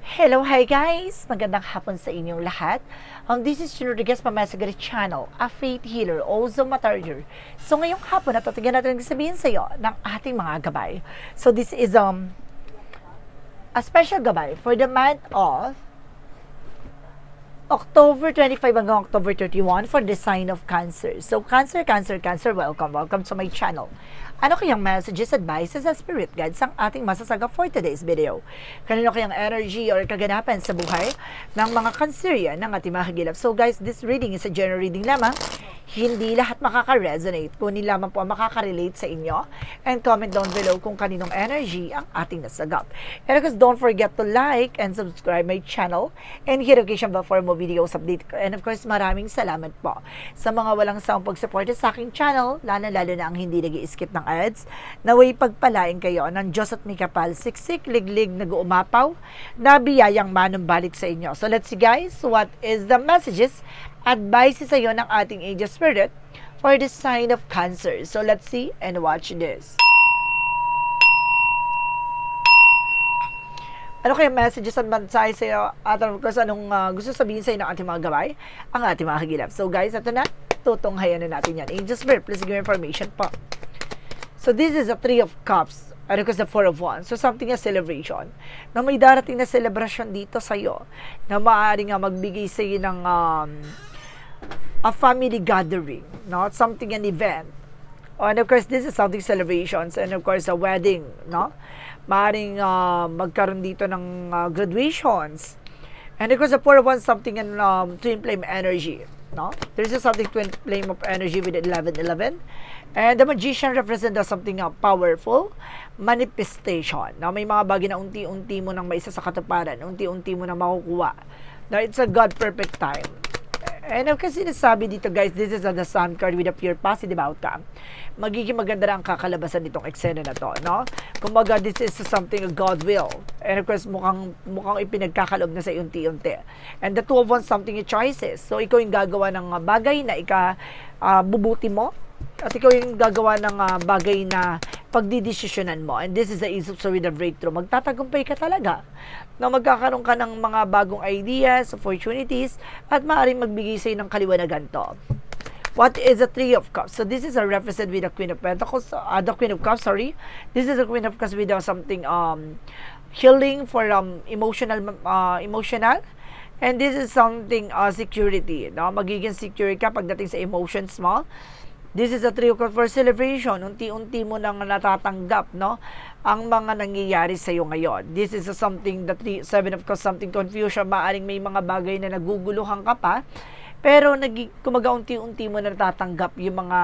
Hello, hi guys! Magandang hapon sa inyong lahat. This is June Rodriguez from Masagari Channel, a faith healer, also matarder. So ngayong hapon, tingnan natin sabihin sa iyo ng ating mga gabay. So this is a special gabay for the month of October 25 hanggang October 31 for the sign of Cancer. So Cancer, welcome to my channel. Ano kayang messages, advices, and spirit guides ang ating masasaga for today's video? Kanino kayang energy or kaganapan sa buhay ng mga Cancerian ng ating mga kagilap? So guys, this reading is a general reading lamang. Hindi lahat makaka-resonate. Kunin lamang po ang makaka-relate sa inyo. And comment down below kung kaninong energy ang ating nasagap. And of course, don't forget to like and subscribe my channel and hit notification bell for more videos update. And of course, maraming salamat po sa mga walang sawang pagsuporta sa aking channel, lalo na ang hindi nag-i-skip ng ads. Naway pagpalain kayo ng Diyos at may kapal, siksik, liglig, nag-uumapaw, na biyayang manumbalik sa inyo. So let's see guys, what is the messages, advices sa iyo ng ating angel spirit for the sign of Cancer. So let's see and watch this. Ano kaya messages at mensahe sa iyo at of course anong gusto sabihin sa iyo ng ating mga gabay, ang ating mga kagilap. So guys, ito na, tutunghayan na natin yan. Angel spirit, please give information po. So this is a 3 of Cups, and because the 4 of Wands. So something a celebration. Na may darating na celebration dito sa iyo na maaaring magbigay sa iyo ng a family gathering, no? Something an event. And of course, this is something celebrations and of course a wedding, no? Maaaring magkaroon dito ng graduations. And of course, the 4 of Wands, something an twin flame energy, no? There's a something twin flame of energy with 1111. And the Magician represents something powerful, manifestation. Now, may mga bagay na unti-unti mo nang maisa sa katuparan, unti-unti mo nang makukuha. Now, it's a God perfect time. And kasi sinasabi dito guys, this is the Sun card with a pure positive outcome. Magiging maganda na ang kakalabasan nitong eksena na to, no? Kumbaga, this is something God will. And of course, mukhang ipinagkakalob na sa unti-unti. And the 2 of Wands, something choices. So, ikaw yung gagawa ng bagay na bubuti mo. At ikaw yung gagawa ng bagay na pagdidesisyonan mo. And this is the Ace of Swords with a breakthrough. Magtatagumpay ka talaga. Na magkakaroon ka ng mga bagong ideas, opportunities, at maaaring magbigay sa'yo ng kaliwanagan to. What is the 3 of Cups? So this is a represent with the Queen of Pentacles, the Queen of Cups, sorry. This is the Queen of Cups with something healing for emotional. And this is something security. No? Magiging secure ka pagdating sa emotions mo. This is a 3 of Cups for celebration. Unti-unti mo nang natatanggap, no, ang mga nangyayari sa iyo ngayon. This is something, the 7 of Cups, something confusion. Maaring may mga bagay na naguguluhan ka pa, pero kumaga unti-unti mo na natatanggap yung mga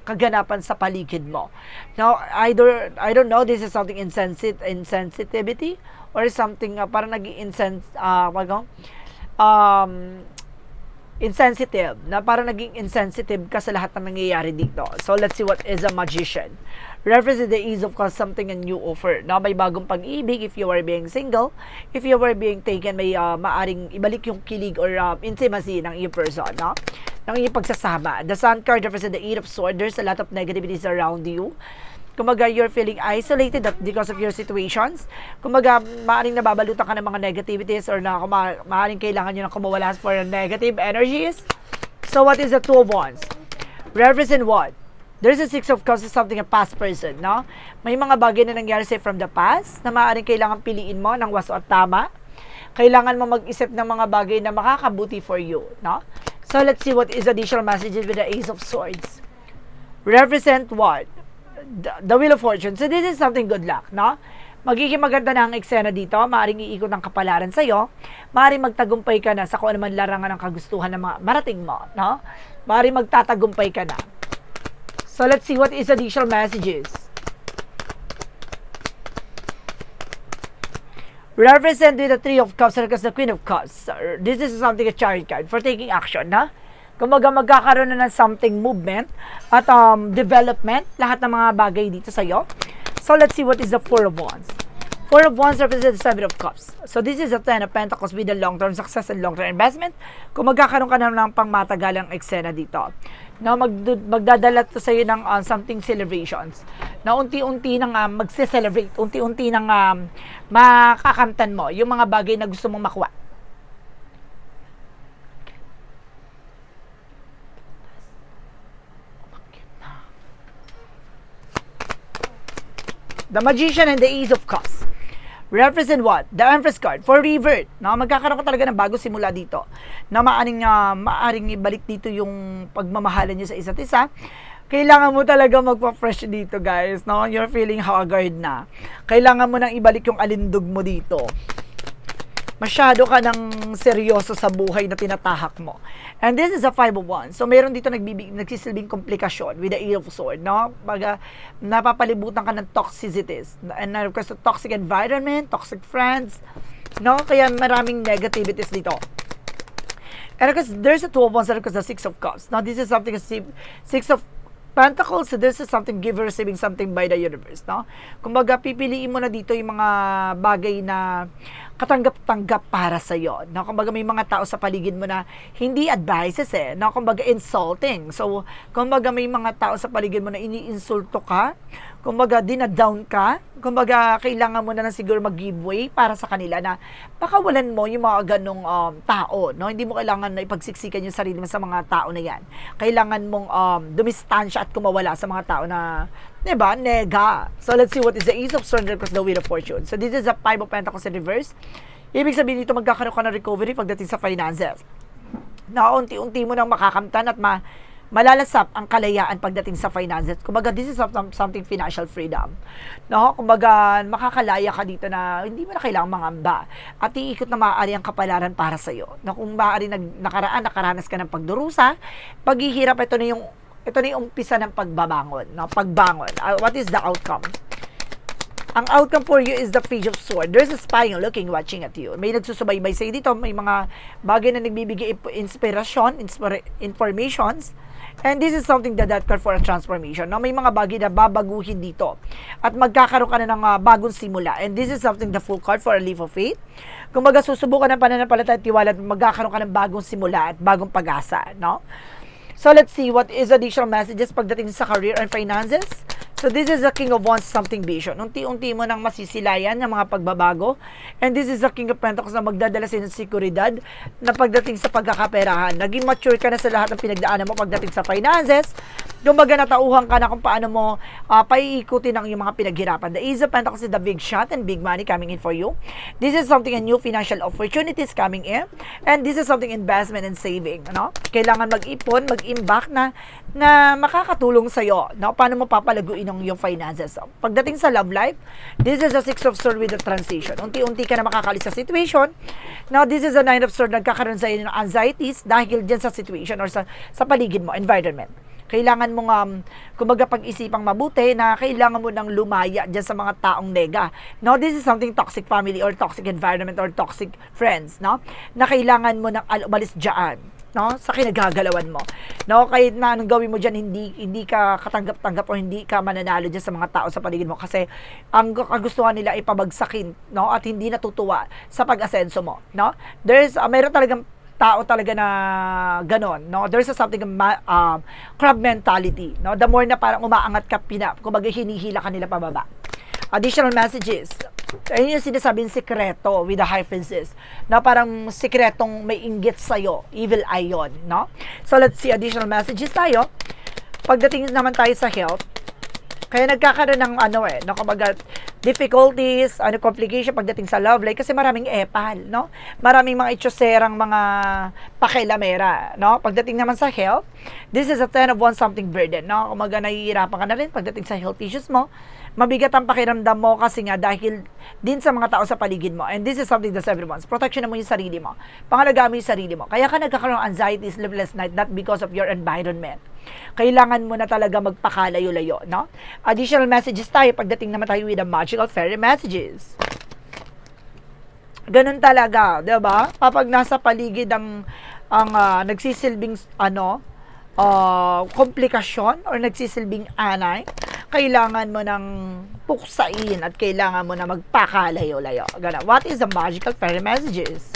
kaganapan sa paligid mo. Now, I don't know, this is something insensitivity or something parang insensitive, na parang naging insensitive ka sa lahat ng nangyayari dito. So, let's see what is a Magician. Represent the Ease of Cups, something a new offer. Na may bagong pag-ibig if you are being single. If you are being taken, may maaring ibalik yung kilig or intimacy ng iyong person, no? Ng iyong pagsasama. The Sun card represent the 8 of Swords. There's a lot of negativities around you. Kumaga, you're feeling isolated because of your situations. Kumaga, maaaring nababalutan ka ng mga negativities or na maaaring kailangan nyo na kumawala for negative energies. So, what is the 2 of Wands? Represent what? There's a 6 of Cups, something a past person, no? May mga bagay na nangyari sa'yo from the past na maaaring kailangan piliin mo ng wasto at tama. Kailangan mo mag-isip ng mga bagay na makakabuti for you, no? So, let's see what is additional messages with the Ace of Swords. Represent what? The Wheel of Fortune. So, this is something good luck, no? Magiging maganda na ang eksena dito. Maaring iikot ang kapalaran sa'yo. Maaring magtagumpay ka na sa kung ano man larangan ng kagustuhan ng mga marating mo, no? Maaring magtatagumpay ka na. So, let's see what is additional messages. Represent with the 3 of Cups because the Queen of Cups. This is something a chariot card for taking action, no? Kumaga magkakaroon na ng something movement at development, lahat ng mga bagay dito sa iyo. So let's see what is the 4 of Wands. Four of Wands represents the Seven of Cups. So this is a Ten of Pentacles with a long-term success and long-term investment. Kung magkakaroon ka na ng pangmatagalang eksena dito, no, magdadala to sa'yo ng something celebrations. Na unti-unti nang magse-celebrate, unti-unti nang makakamtan mo yung mga bagay na gusto mong makuha. The Magician and the Ace of Cups represent what? The Empress card for revert. No, magkakaroon ka talaga ng bago simula dito. Na maaring ibalik dito yung pagmamahalan niyo sa isa't isa. Kailangan mo talaga magpa-fresh dito, guys. No, you're feeling haggard na. Kailangan mo nang ibalik yung alindog mo dito. Masyado ka ng seryoso sa buhay na tinatahak mo. And this is a Five of Wands. So, meron dito nagsisilbing komplikasyon with the Eight of Swords, no? Baga, napapalibutan ka ng toxicities. And of course, toxic environment, toxic friends, no? Kaya maraming negativities dito. And of course, there's a Two of Wands and of course, the Six of Cups. Now, this is something, Six of Pentacles, so this is something giver receiving something by the universe, no? Kumbaga, pipiliin mo na dito yung mga bagay na katanggap-tanggap para sa iyo. No, kumbaga may mga tao sa paligid mo na hindi advices no, kumbaga insulting. So, kumbaga may mga tao sa paligid mo na iniinsulto ka, kumbaga dinadown ka, kumbaga kailangan mo na lang siguro mag-giveaway para sa kanila na pakawalan mo yung mga ganong tao, no? Hindi mo kailangan na ipagsiksikan yung sarili mo sa mga tao na yan. Kailangan mong dumistansya at kumawala sa mga tao na, diba, nega. So, let's see what is the Ace of Swords across the Wheel of Fortune. So, this is a Five of Pentacles in reverse. Ibig sabihin dito, magkakaroon ka ng recovery pagdating sa finances. Na unti-unti mo nang makakamtan at malalasap ang kalayaan pagdating sa finances. Kumbaga, this is something financial freedom. No? Kumbaga, makakalaya ka dito na hindi mo na kailangang mangamba. At iikot na maaari ang kapalaran para sa'yo. Na kung maaari nakaranas ka ng pagdurusa, paghihirap, ito na yung umpisa ng pagbabangon. No? Pagbangon. What is the outcome? Ang outcome for you is the Page of Swords. There's a spying, looking, watching at you. May nagsusubaybay sa'yo dito. May mga bagay na nagbibigay inspiration, informations. And this is something that call for a transformation. No? May mga bagay na babaguhin dito. At magkakaroon ka na ng bagong simula. And this is something, the Full card for a leap of faith. Kung magasusubukan ng pananampalataya at tiwala at magkakaroon ka ng bagong simula at bagong pag-asa. No? So, let's see what is additional messages pagdating sa career and finances. So, this is the King of Wands, something vision. Unti-unti mo nang masisilayan ng mga pagbabago. And this is the King of Pentacles na magdadala sa ng seguridad na pagdating sa pagkakaperahan. Naging mature ka na sa lahat ng pinagdaanan mo pagdating sa finances. Kumbaga, natauhan ka na kung paano mo paiikutin ang iyong mga pinaghirapan. The Ace of Pentacles is the big shot and big money coming in for you. This is something, a new financial opportunities coming in. And this is something investment and saving. No? Kailangan mag-ipon, mag-imbak na makakatulong sa'yo. No? Paano mo papalaguin ang iyong finances? So, pagdating sa love life, this is a Six of Swords with a transition. Unti-unti ka na makakalis sa situation. Now, this is a Nine of Swords, nagkakaroon sa'yo ng anxieties dahil dyan sa situation or sa paligid mo, environment. Kailangan mong, kumbaga pag-isipang mabuti na kailangan mo nang lumaya dyan sa mga taong nega. Now, this is something toxic family or toxic environment or toxic friends, no? Na kailangan mo nang umalis dyan, no? Sa kinagagalawan mo. No? Kahit na anong gawin mo dyan, hindi ka katanggap-tanggap o hindi ka mananalo dyan sa mga tao sa paligid mo kasi ang kagustuhan nila ay pabagsakin, no? At hindi natutuwa sa pag-asenso mo, no? Mayroon talagang tao talaga na ganon, no? There's something crab mentality, no? The more na parang umaangat ka, kumbaga hinihila ka nila pababa. Additional messages. Ayun yung sinasabing sikreto with the hyphensis, na parang sikretong may inggit sa'yo, evil eye yun, no? So, let's see additional messages tayo. Pagdating naman tayo sa health, kaya nagkakaroon ng kumbaga, difficulties, complication pagdating sa love life kasi maraming epal, no? Maraming mga itsoserang mga pakilamera, no? Pagdating naman sa health, this is a Ten of Wands, something burden, no? Kumaga nahihirapan ka na rin pagdating sa health issues mo. Mabigat ang pakiramdam mo kasi nga dahil din sa mga tao sa paligid mo. And this is something that's everyone's. Protection mo yung sarili mo. Pangalagaan mo yung sarili mo. Kaya ka nagkakaroon ng anxiety, sleepless night, not because of your environment. Kailangan mo na talaga magpakalayo-layo, no? Additional messages tayo pagdating naman tayo with the magical fairy messages. Ganun talaga, 'di ba? Kapag nasa paligid ang nagsisilbing komplikasyon or nagsisilbing anay, kailangan mo ng puksain at kailangan mo na magpakalayo-layo. Ganun. What is the magical fairy messages?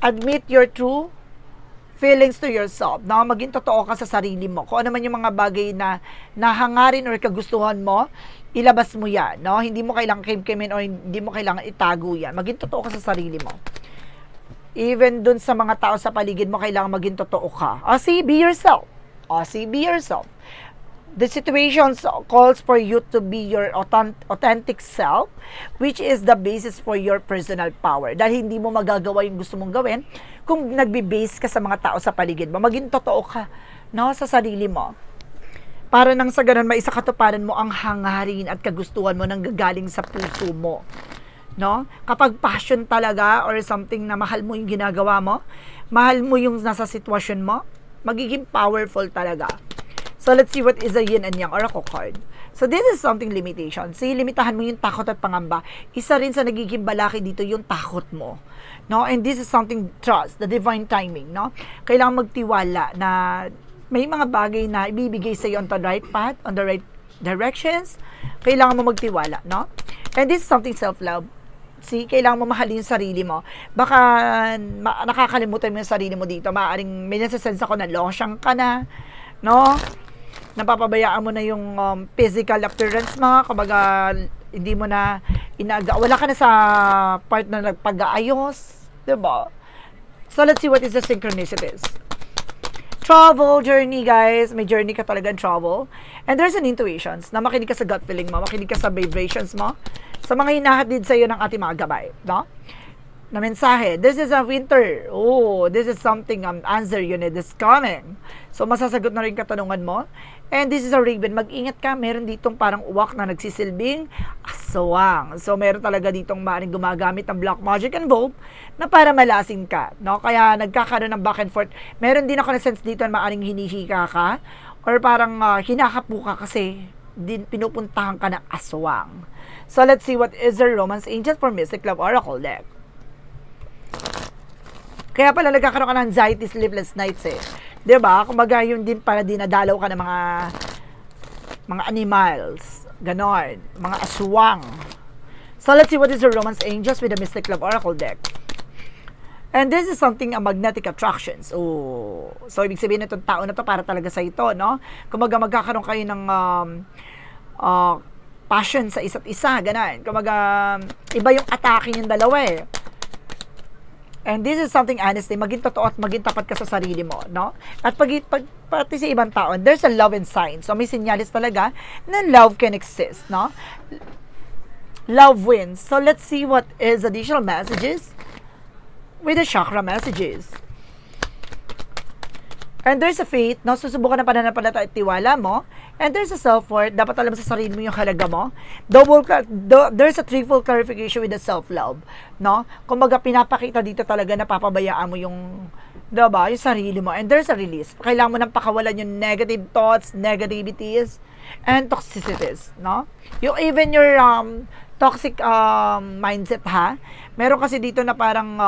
Admit your true feelings to yourself. No? Maging totoo ka sa sarili mo. Kung ano man yung mga bagay na nahangarin or kagustuhan mo, ilabas mo yan. No? Hindi mo kailangang kim-kimin o hindi mo kailangan itago yan. Maging totoo ka sa sarili mo. Even dun sa mga tao sa paligid mo, kailangan maging totoo ka. See, be yourself. See, be yourself. The situation calls for you to be your authentic self, which is the basis for your personal power. Dahil hindi mo magagawa yung gusto mong gawin kung nagbe-base ka sa mga tao sa paligid mo. Maging totoo ka, no, sa sarili mo. Para nang sa ganun, maisakatuparan mo ang hangarin at kagustuhan mo nang gagaling sa puso mo. No? Kapag passion talaga or something na mahal mo yung ginagawa mo, mahal mo yung nasa sitwasyon mo, magiging powerful talaga. So, let's see what is a yin and yang oracle card. So, this is something limitation. See, limitahan mo yung takot at pangamba. Isa rin sa nagiging balaki dito yung takot mo. No? And this is something trust, the divine timing. No? Kailangan magtiwala na may mga bagay na ibibigay sa'yo on the right path, on the right directions. Kailangan mo magtiwala. No? And this is something self-love. See, kailangan mo mahalin yung sarili mo. Baka nakakalimutan mo yung sarili mo dito. Maaaring may nasa-sense ako na losyang ka na. No? Napapabayaan mo na yung physical appearance mo, kumbaga hindi mo na wala ka na sa part na nagpag-aayos, diba? So let's see what is the synchronicities. Travel, journey, guys. May journey ka talaga in travel. And there's an intuitions na makinig ka sa gut feeling mo, makinig ka sa vibrations mo, sa mga hinahatid sa iyo ng ating mga gabay, no? Na mensahe. This is a winter. Oh, this is something, answer you need is coming. So, masasagot na rin katanungan mo. And this is a raven. Mag-ingat ka. Meron ditong parang uwak na nagsisilbing aswang. So, meron talaga ditong maaaring gumagamit ng black magic and involved na para malasing ka. No? Kaya, nagkakaroon ng back and forth. Meron din ako na sense dito na maaaring hinihika ka or parang hinakapu ka kasi pinupuntahan ka ng aswang. So, let's see what is the Romance Angel for Mystic Love Oracle deck. Kaya pala nagkakaroon ka ng anxiety, sleepless nights eh. Diba? Kumbaga yun din para dinadalaw ka ng mga animals. Ganon. Mga aswang. So let's see what is the Romance Angels with the Mystic Love Oracle deck. And this is something, magnetic attractions. Oh. So ibig sabihin itong tao na to para talaga sa ito, no? Kumbaga magkakaroon kayo ng passion sa isa't isa. Ganon. Kumbaga iba yung atake yung dalawa eh. And this is something honesty, maging totoo at maging tapat ka sa sarili mo, no? At pati sa ibang tao, there's a love and sign. So may sinyalis talaga na love can exist, no? Love wins. So let's see what is additional messages with the chakra messages. And there's a faith, no? Susubukan na pananampalataya at tiwala mo. And there's a self-worth. Dapat alam sa sarili mo yung halaga mo. There's a threefold clarification with the self-love, no? Kumbaga, pinapakita dito talaga na papabayaan mo yung, diba, yung sarili mo. And there's a release. Kailangan mo nang pakawalan yung negative thoughts, negativities, and toxicities, no? Even your toxic mindset, ha? Meron kasi dito na parang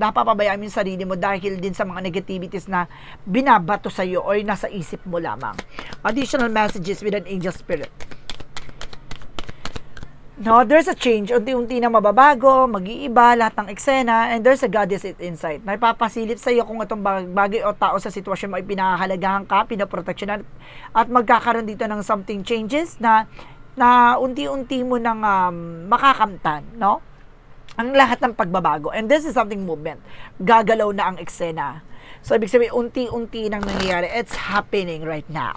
napapabayaan mo yung sarili mo dahil din sa mga negativities na binabato sa iyo or nasa isip mo lamang. Additional messages with an angel spirit. No, there's a change. Unti-unti na mababago, mag-iiba, lahat ng eksena, and there's a goddess insight. Na ipapasilip sa iyo kung itong bagay o tao sa sitwasyon mo ay pinahahalagahan ka, pinaproteksyonan, at magkakaroon dito ng something changes na unti-unti mo nang makakamtan, no? Ang lahat ng pagbabago. And this is something movement. Gagalaw na ang eksena. So, ibig sabihin, unti-unti nang nangyayari. It's happening right now.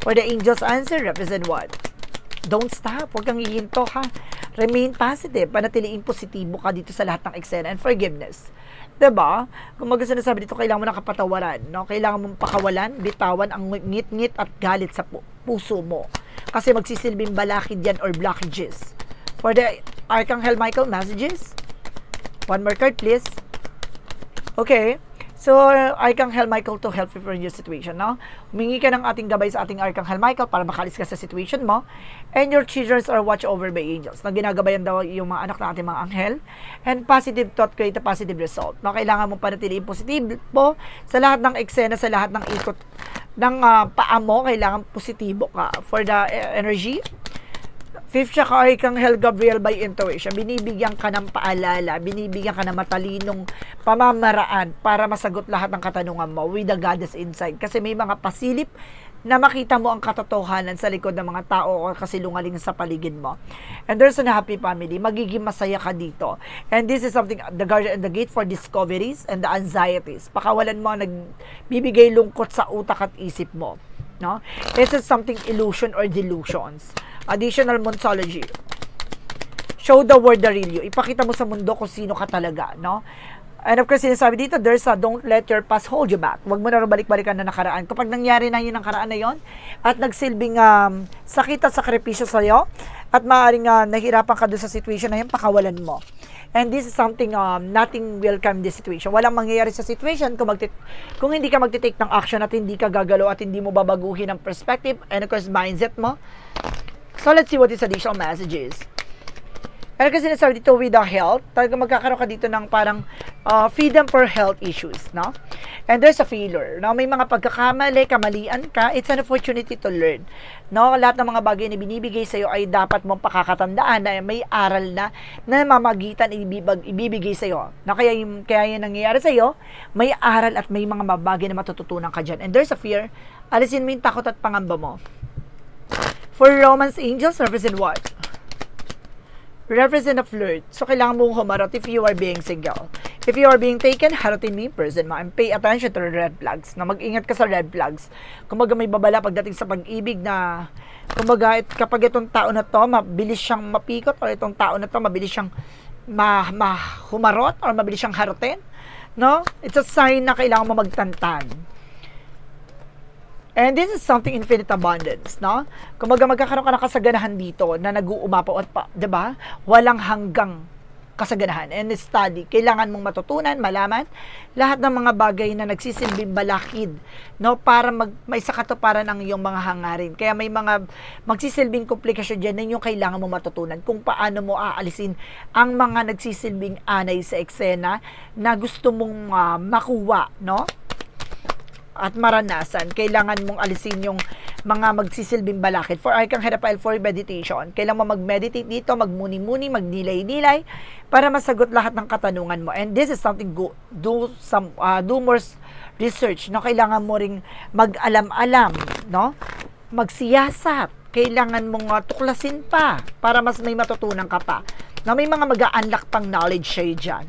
For the angel's answer, represent what? Don't stop. Huwag kang hihinto, ha? Remain positive. Panatiliin positibo ka dito sa lahat ng eksena. And forgiveness. Diba? Kung sinasabi dito, kailangan mo ng kapatawaran. No? Kailangan mong pakawalan, bitawan ang ngit-ngit at galit sa puso mo. Kasi magsisilbing balakid yan or blockages. For the Archangel Michael messages. One more card, please. Okay. So, Archangel Michael to help you for your situation, no? Humingi ka ng ating gabay sa ating Archangel Michael para makalis ka sa situation mo. And your children are watched over by angels. Na ginagabayan daw yung mga anak ng ating mga anghel. And positive thought create a positive result. No? Kailangan mong panatiliin positibo sa lahat ng eksena, sa lahat ng ikot ng paa mo. Kailangan positibo ka. For the energy, Fifth tsaka Archangel Gabriel by intuition. Binibigyan ka ng paalala, binibigyan ka ng matalinong pamamaraan para masagot lahat ng katanungan mo with the goddess inside. Kasi may mga pasilip na makita mo ang katotohanan sa likod ng mga tao o kasilungaling sa paligid mo. And there's a happy family. Magiging masaya ka dito. And this is something, the guardian and the gate for discoveries and the anxieties. Pakawalan mo ang nagbibigay lungkot sa utak at isip mo. No? This is something illusion or delusions. Additional Monsology. Show the world the real you. Ipakita mo sa mundo kung sino ka talaga, no? And of course, sinasabi dito, there's a don't let your past hold you back. Huwag mo na balik-balikan na nakaraan. Kapag nangyari na yun ang nakaraan na yun, at nagsilbing sakit at sakripisyo sa'yo, at maaaring nahirapan ka doon sa situation na yun, pakawalan mo. And this is something, nothing will come in this situation. Walang mangyayari sa situation kung hindi ka magtitake ng action at hindi ka gagalaw at hindi mo babaguhin ang perspective and of course, mindset mo. So, let's see what is additional messages. Pero kasi sinasabi dito with the health, talagang magkakaroon ka dito ng parang freedom for health issues, no? And there's a failure, no? May mga pagkakamali, kamalian ka, it's an opportunity to learn, no? Lahat ng mga bagay na binibigay sa'yo ay dapat mong pakakatandaan na may aral na mamagitan ibibigay sa'yo. No? Kaya yung nangyayari sa'yo, may aral at may mga bagay na matututunan ka dyan. And there's a fear, alisin mo yung takot at pangamba mo. For romance angels, represent what? Represent a flirt. So, kailangan mong humarot if you are being single. If you are being taken, harutin mo yung person mo. And pay attention to the red flags. Na mag-ingat ka sa red flags. Kumbaga may babala pagdating sa pag-ibig na kumbaga kapag itong tao na to, mabilis siyang mapikot or itong tao na to, mabilis siyang humarot or mabilis siyang harutin. No? It's a sign na kailangan mo magtantan. And this is something infinite abundance, no? Kumbaga magkakaroon ka ng kasaganahan dito na nag-uumapaw at 'di ba? Walang hanggang kasaganahan and study. Kailangan mong matutunan, malaman lahat ng mga bagay na nagsisilbing balakid, no? Para may sakatuparan ang iyong mga hangarin. Kaya may mga magsisilbing komplikasyon diyan na yung kailangan mong matutunan kung paano mo aalisin ang mga nagsisilbing anay sa eksena na gusto mong makuha, no? At maranasan, kailangan mong alisin yung mga magsisilbing balakid. For Archangel Raphael, for meditation, kailangan mo mag-meditate dito, magmuni-muni, magnilay-nilay, para masagot lahat ng katanungan mo. And this is something do more research, no? Kailangan mo ring mag-alam-alam, no? Magsiyasat, kailangan mong tuklasin pa, para mas may matutunan ka pa. Na may mga mag-a-unlock pang knowledge sa'yo dyan.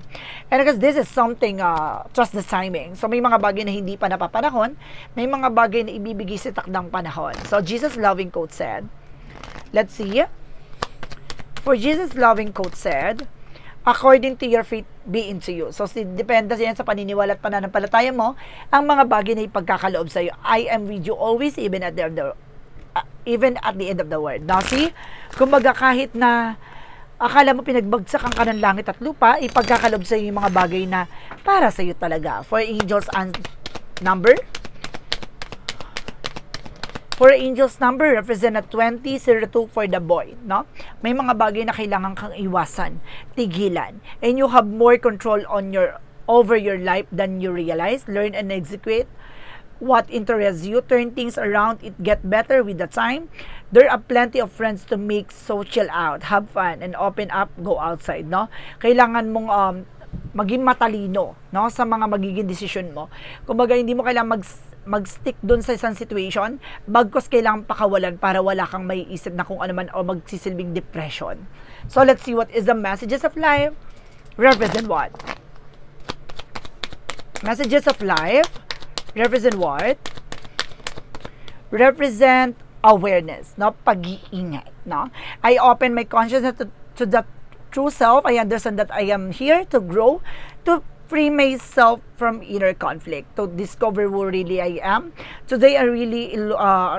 And because this is something, trust the timing. So, may mga bagay na hindi pa napapanahon, may mga bagay na ibibigay sa takdang panahon. So, Jesus' loving quote said, let's see. For Jesus' loving quote said, according to your faith, be into you. So, depende yan sa paniniwala at pananampalataya mo, ang mga bagay na ipagkakaloob sa'yo. I am with you always, even at the end of the world. Now, see, kumbaga kahit na akala mo pinagbagsakan ka ng langit at lupa, ipagkakalob sa iyo yung mga bagay na para sa iyo talaga. For angels number represent a 2002 for the boy, no? May mga bagay na kailangan kang iwasan, tigilan, and you have more control over your life than you realize. Learn and execute what interests you, turn things around, it get better with the time. There are plenty of friends to make, so chill out, have fun, and open up, go outside, no? Kailangan mong maging matalino, no? Sa mga magiging decision mo. Kumbaga, hindi mo kailangan mag-stick dun sa isang situation, bagkos kailangan pakawalan para wala kang may isip na kung ano man o magsisilbing depression. So, let's see what is the messages of life. Represent what? Messages of life represent what? Represent awareness, no? Pag-iingat, no? I open my consciousness to the true self. I understand that I am here to grow, to free myself from inner conflict, to discover who really I am. Today, I really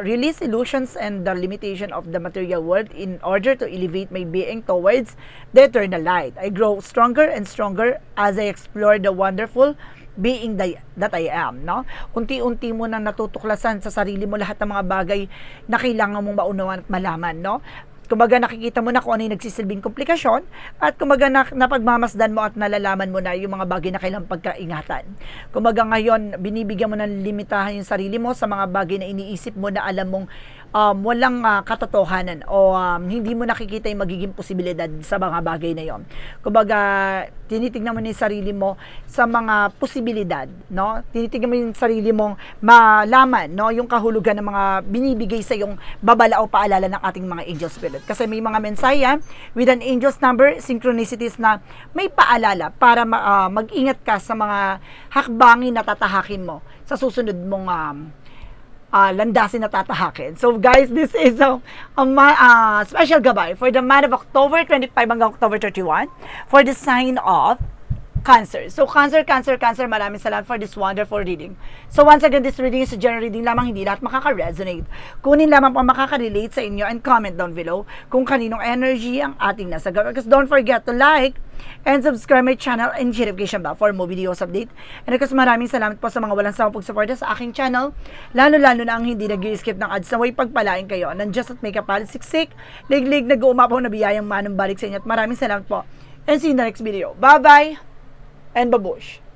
release illusions and the limitation of the material world in order to elevate my being towards the eternal light. I grow stronger and stronger as I explore the wonderful being that I am, no? Unti-unti mo na natutuklasan sa sarili mo lahat ng mga bagay na kailangan mong maunawan at malaman, no? Kumbaga nakikita mo na kung ano yung nagsisilbing komplikasyon at kumbaga napagmamasdan mo at nalalaman mo na yung mga bagay na kailangang pagkaingatan. Kumbaga ngayon, binibigyan mo ng limitahan yung sarili mo sa mga bagay na iniisip mo na alam mong walang katotohanan o hindi mo nakikita yung magiging posibilidad sa mga bagay na yon. Kumbaga, tinitignan mo yung sarili mo sa mga posibilidad, no? Tinitignan mo yung sarili mong malaman, no? Yung kahulugan ng mga binibigay sa yung babala o paalala ng ating mga angel spirit. Kasi may mga mensaya with an angel's number, synchronicities na may paalala para mag-ingat ka sa mga hakbangin na tatahakin mo sa susunod mong landasin na tatahakin. So guys, this is a special gabay for the month of October 25 hanggang October 31 for the sign of Cancer. So Cancer, maraming salamat for this wonderful reading. So once again, this reading is a general reading lamang, hindi lahat makaka-resonate. Kunin lamang po makaka-relate sa inyo and comment down below kung kaninong energy ang ating nasa gawin. Because don't forget to like and subscribe my channel and notification bell for more videos update. And because maraming salamat po sa mga walang sawang pagsuporta sa aking channel, lalo-lalo na ang hindi nag-skip ng ads na way pagpalain kayo ng Just at Make a Pal siksik, liglig, nag-uumapaw na biyayang manong balik sa inyo at maraming salamat po and see you in the next video. Bye-bye and babush!